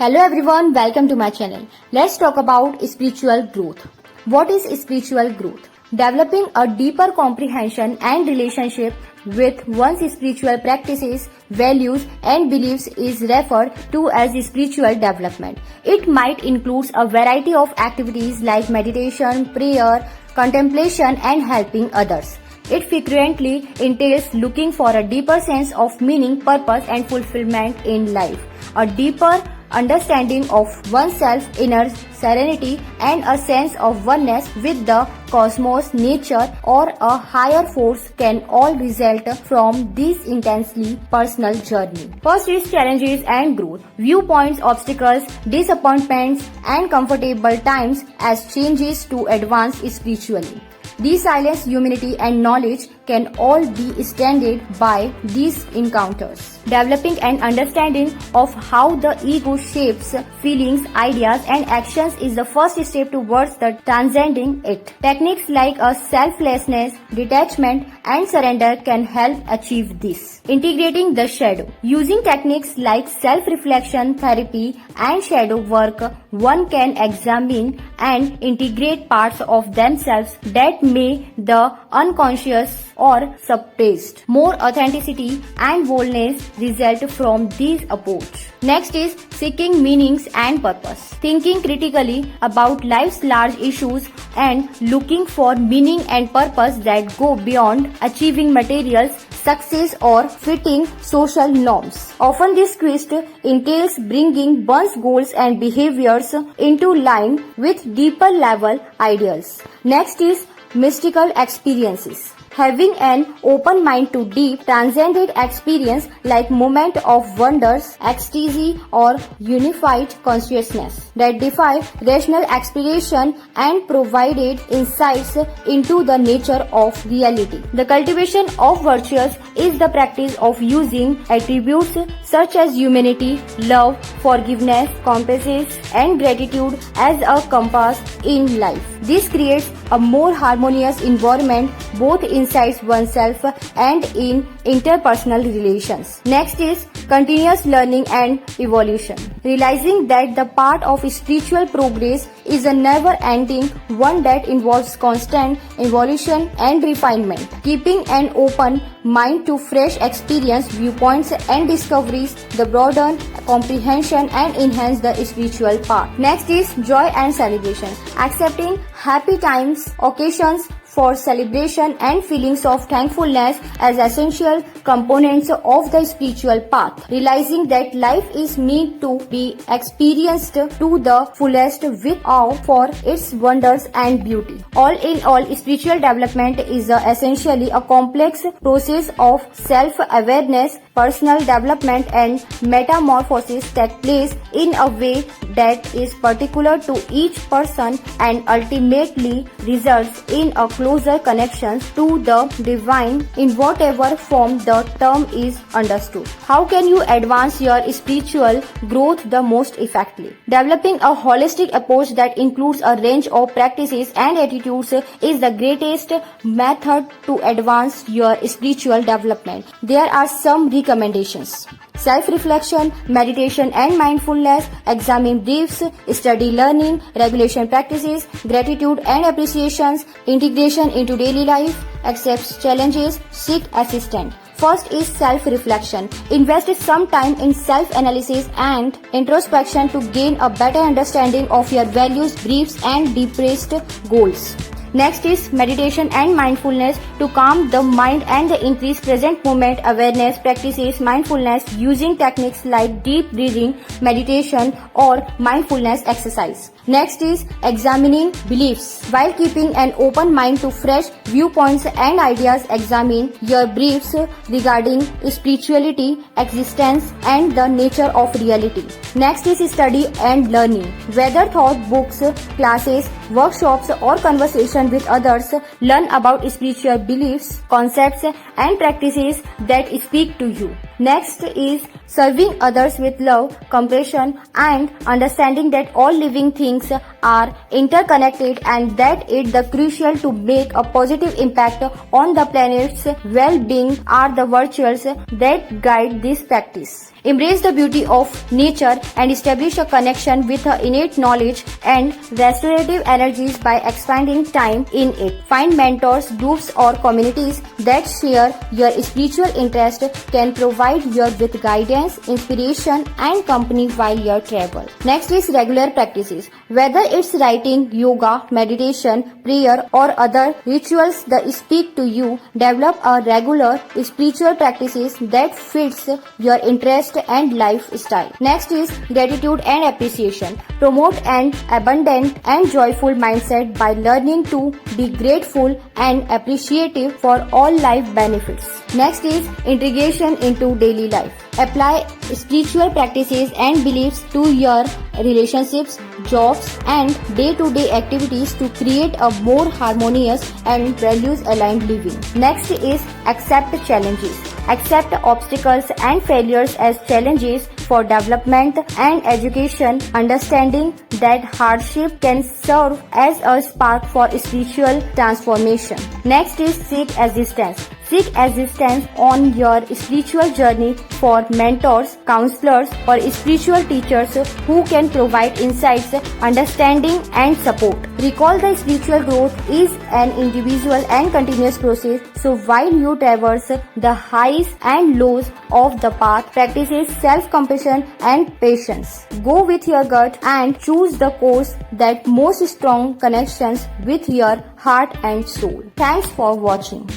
Hello everyone, welcome to my channel. Let's talk about spiritual growth. What is spiritual growth? Developing a deeper comprehension and relationship with one's spiritual practices, values and beliefs is referred to as spiritual development. It might include a variety of activities like meditation, prayer, contemplation and helping others. It frequently entails looking for a deeper sense of meaning, purpose and fulfillment in life. A deeper understanding of oneself, inner serenity and a sense of oneness with the cosmos, nature or a higher force can all result from this intensely personal journey. First is challenges and growth. Viewpoints, obstacles, disappointments and comfortable times as changes to advance spiritually. Resilience, humility and knowledge can all be strengthened by these encounters. Developing an understanding of how the ego shapes feelings, ideas and actions is the first step towards the transcending it. Techniques like a selflessness, detachment and surrender can help achieve this. Integrating the shadow. Using techniques like self-reflection therapy and shadow work, one can examine and integrate parts of themselves that may the unconscious or suppressed. More authenticity and boldness result from this approach. Next is seeking meanings and purpose. Thinking critically about life's large issues and looking for meaning and purpose that go beyond achieving material success or fitting social norms. Often this quest entails bringing one's goals and behaviors into line with deeper level ideals. Next is mystical experiences. Having an open mind to deep, transcendent experience like moment of wonders, ecstasy or unified consciousness that defy rational explanation and provided insights into the nature of reality. The cultivation of virtues is the practice of using attributes such as humanity, love, forgiveness, compassion and gratitude as a compass in life. This creates a more harmonious environment both inside oneself and in interpersonal relations. Next is continuous learning and evolution. Realizing that the part of spiritual progress is a never-ending one that involves constant evolution and refinement. Keeping an open mind to fresh experience, viewpoints and discoveries, the broaden comprehension and enhance the spiritual path. Next is joy and celebration. Accepting happy times, occasions for celebration and feelings of thankfulness as essential components of the spiritual path. Realizing that life is meant to be experienced to the fullest with awe for its wonders and beauty. All in all, spiritual development is essentially a complex process of self-awareness, personal development and metamorphosis that plays in a way that is particular to each person and ultimately results in a closer connection to the divine in whatever form the term is understood. How can you advance your spiritual growth the most effectively? Developing a holistic approach that includes a range of practices and attitudes is the greatest method to advance your spiritual development. There are some recommendations. Self-reflection, meditation and mindfulness, examine briefs, study learning, regulation practices, gratitude and appreciations, integration into daily life, accept challenges, seek assistance. First is self-reflection. Invest some time in self-analysis and introspection to gain a better understanding of your values, beliefs and deepest goals. Next is meditation and mindfulness to calm the mind and increase present moment awareness. Practices mindfulness using techniques like deep breathing, meditation or mindfulness exercise. Next is examining beliefs. While keeping an open mind to fresh viewpoints and ideas, examine your beliefs regarding spirituality, existence and the nature of reality. Next is study and learning. Whether thought books, classes, workshops or conversation with others, learn about spiritual beliefs, concepts and practices that speak to you. Next is serving others with love, compassion and understanding that all living things are interconnected and that it's the crucial to make a positive impact on the planet's well-being are the virtues that guide this practice. Embrace the beauty of nature and establish a connection with her innate knowledge and restorative energies by expanding time in it. Find mentors, groups or communities that share your spiritual interest can provide you with guidance, inspiration and company while you travel. Next is regular practices. Whether it's writing, yoga, meditation, prayer or other rituals that speak to you, develop a regular spiritual practices that fits your interest and lifestyle. Next is gratitude and appreciation. Promote an abundant and joyful mindset by learning to be grateful and appreciative for all life benefits. Next is integration into daily life. Apply spiritual practices and beliefs to your relationships, jobs and day-to-day activities to create a more harmonious and values-aligned living. Next is accept challenges. Accept obstacles and failures as challenges for development and education, understanding that hardship can serve as a spark for spiritual transformation. Next is seek assistance. Seek assistance on your spiritual journey for mentors, counselors, or spiritual teachers who can provide insights, understanding, and support. Recall that spiritual growth is an individual and continuous process, so while you traverse the highs and lows of the path, practice self-compassion and patience. Go with your gut and choose the course that most strong connections with your heart and soul. Thanks for watching.